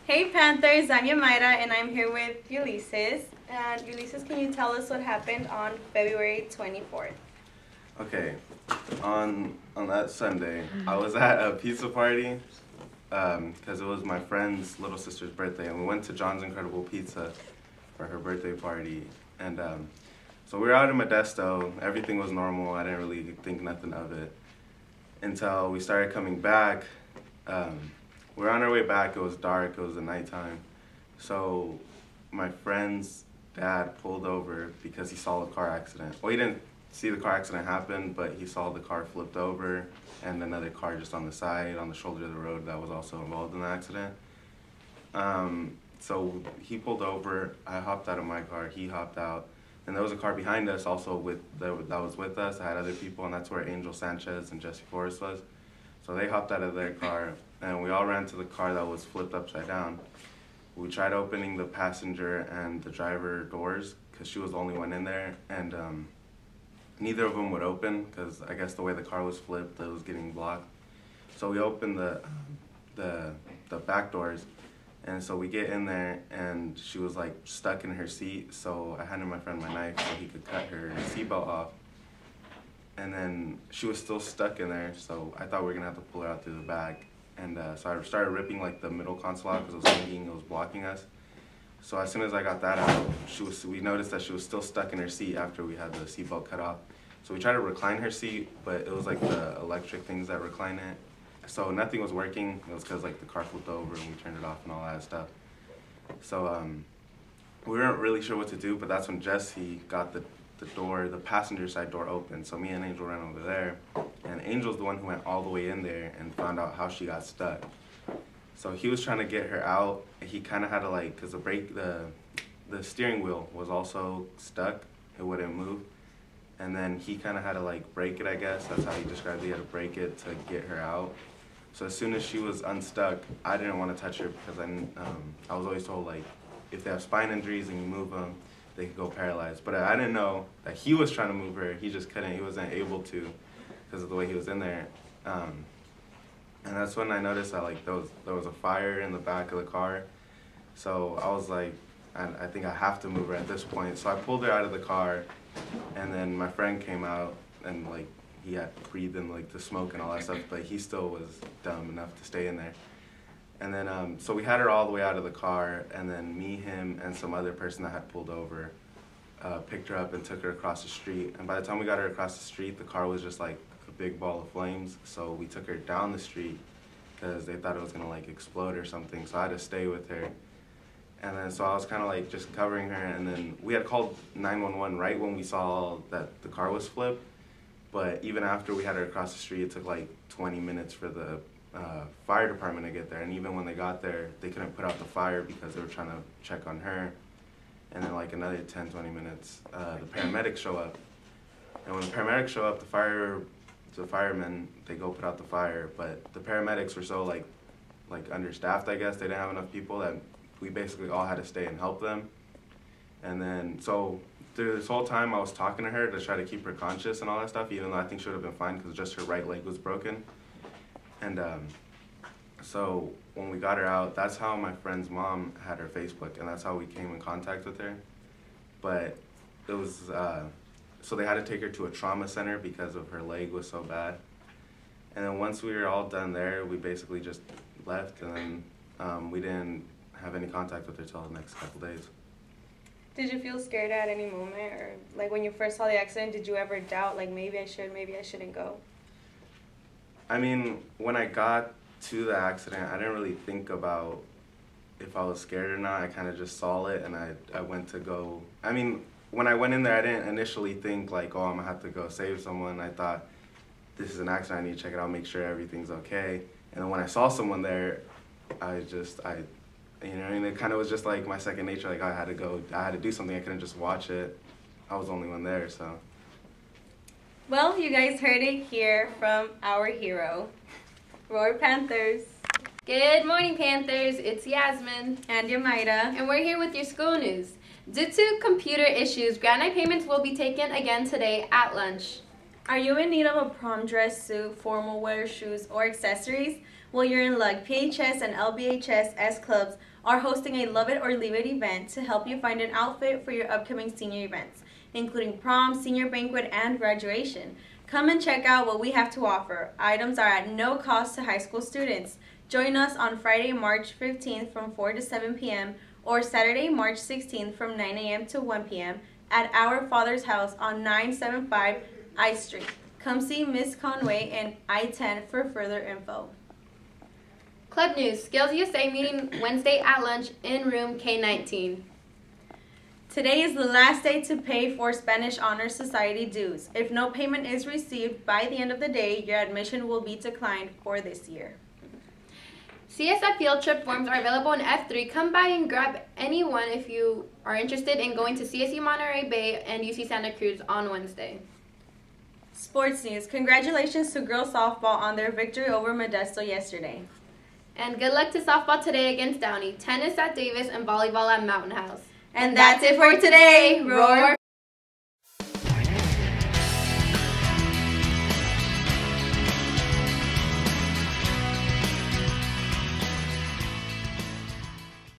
Hey Panthers, I'm Yamaira and I'm here with Ulysses. And Ulysses, can you tell us what happened on February 24th? Okay, on that Sunday, I was at a pizza party because it was my friend's little sister's birthday, and we went to John's Incredible Pizza for her birthday party. And so we were out in Modesto. Everything was normal. I didn't really think nothing of it until we started coming back. We were on our way back. It was dark. It was the nighttime. So my friend's dad pulled over because he saw a car accident. Well, he didn't see the car accident happen, but he saw the car flipped over and another car just on the side, on the shoulder of the road that was also involved in the accident. So he pulled over, I hopped out of my car, he hopped out, and there was a car behind us also that was with us. I had other people, and that's where Angel Sanchez and Jesse Forrest was. So they hopped out of their car, and we all ran to the car that was flipped upside down. We tried opening the passenger and the driver doors because she was the only one in there, and neither of them would open because I guess the way the car was flipped, it was getting blocked. So we opened the back doors, and so we get in there, and she was like stuck in her seat. So I handed my friend my knife so he could cut her seatbelt off. And then she was still stuck in there, so I thought we were gonna have to pull her out through the back. And so I started ripping like the middle console out because it was hanging, it was blocking us. So as soon as I got that out, we noticed that she was still stuck in her seat after we had the seatbelt cut off. So we tried to recline her seat, but it was like the electric things that recline it. So nothing was working. It was because like the car flipped over and we turned it off and all that stuff. So we weren't really sure what to do, but that's when Jesse got the passenger side door open. So me and Angel ran over there, and Angel's the one who went all the way in there and found out how she got stuck. So he was trying to get her out. He kind of had to like, cause the steering wheel was also stuck. It wouldn't move. And then he kind of had to like break it, I guess. That's how he described it. He had to break it to get her out. So as soon as she was unstuck, I didn't want to touch her because I was always told like, if they have spine injuries and you move them, they could go paralyzed. But I didn't know that he was trying to move her. He just couldn't. He wasn't able to because of the way he was in there. And that's when I noticed that like there was a fire in the back of the car. So I was like, I think I have to move her at this point. So I pulled her out of the car, and then my friend came out, and like he had breathed in like the smoke and all that stuff, but he still was dumb enough to stay in there. And then so we had her all the way out of the car, and then me, him, and some other person that had pulled over picked her up and took her across the street. And by the time we got her across the street, the car was just like a big ball of flames. So we took her down the street because they thought it was gonna like explode or something. So I had to stay with her. And then so I was kind of like just covering her, and then we had called 911 right when we saw that the car was flipped. But even after we had her across the street, it took like 20 minutes for the fire department to get there. And even when they got there, they couldn't put out the fire because they were trying to check on her. And then like another 10, 20 minutes, the paramedics show up. And when the paramedics show up, the firemen, they go put out the fire. But the paramedics were so like understaffed, I guess. They didn't have enough people that we basically all had to stay and help them. And then, so through this whole time, I was talking to her to try to keep her conscious and all that stuff, even though I think she would have been fine because just her right leg was broken. And so when we got her out, that's how my friend's mom had her Facebook, and that's how we came in contact with her. But it was, so they had to take her to a trauma center because of her leg was so bad. And then once we were all done there, we basically just left, and then we didn't have any contact with her till the next couple days. Did you feel scared at any moment, or like when you first saw the accident, did you ever doubt like maybe I shouldn't go? I mean, when I got to the accident, I didn't really think about if I was scared or not. I kind of just saw it, and I went to go. I mean, when I went in there, I didn't initially think like, oh, I'm gonna have to go save someone. I thought, this is an accident, I need to check it out, make sure everything's okay. And then when I saw someone there, you know, and it kind of was just like my second nature. Like I had to do something. I couldn't just watch it. I was the only one there, so. Well, you guys heard it here from our hero. Roar Panthers. Good morning, Panthers. It's Yasmin. And Yamaira. And we're here with your school news. Due to computer issues, grant night payments will be taken again today at lunch. Are you in need of a prom dress, suit, formal wear, shoes, or accessories? Well, you're in luck. PHS and LBHS S Clubs are hosting a Love It or Leave It event to help you find an outfit for your upcoming senior events, including prom, senior banquet, and graduation. Come and check out what we have to offer. Items are at no cost to high school students. Join us on Friday, March 15th from 4 to 7 p.m. or Saturday, March 16th from 9 a.m. to 1 p.m. at Our Father's House on 975 I Street. Come see Miss Conway and I-10 for further info. Club news, Skills USA meeting Wednesday at lunch in room K19. Today is the last day to pay for Spanish Honor Society dues. If no payment is received by the end of the day, your admission will be declined for this year. CSF field trip forms are available in F3. Come by and grab any one if you are interested in going to CSU Monterey Bay and UC Santa Cruz on Wednesday. Sports news. Congratulations to girls softball on their victory over Modesto yesterday. And good luck to softball today against Downey, tennis at Davis, and volleyball at Mountain House. And that's it for today. Roar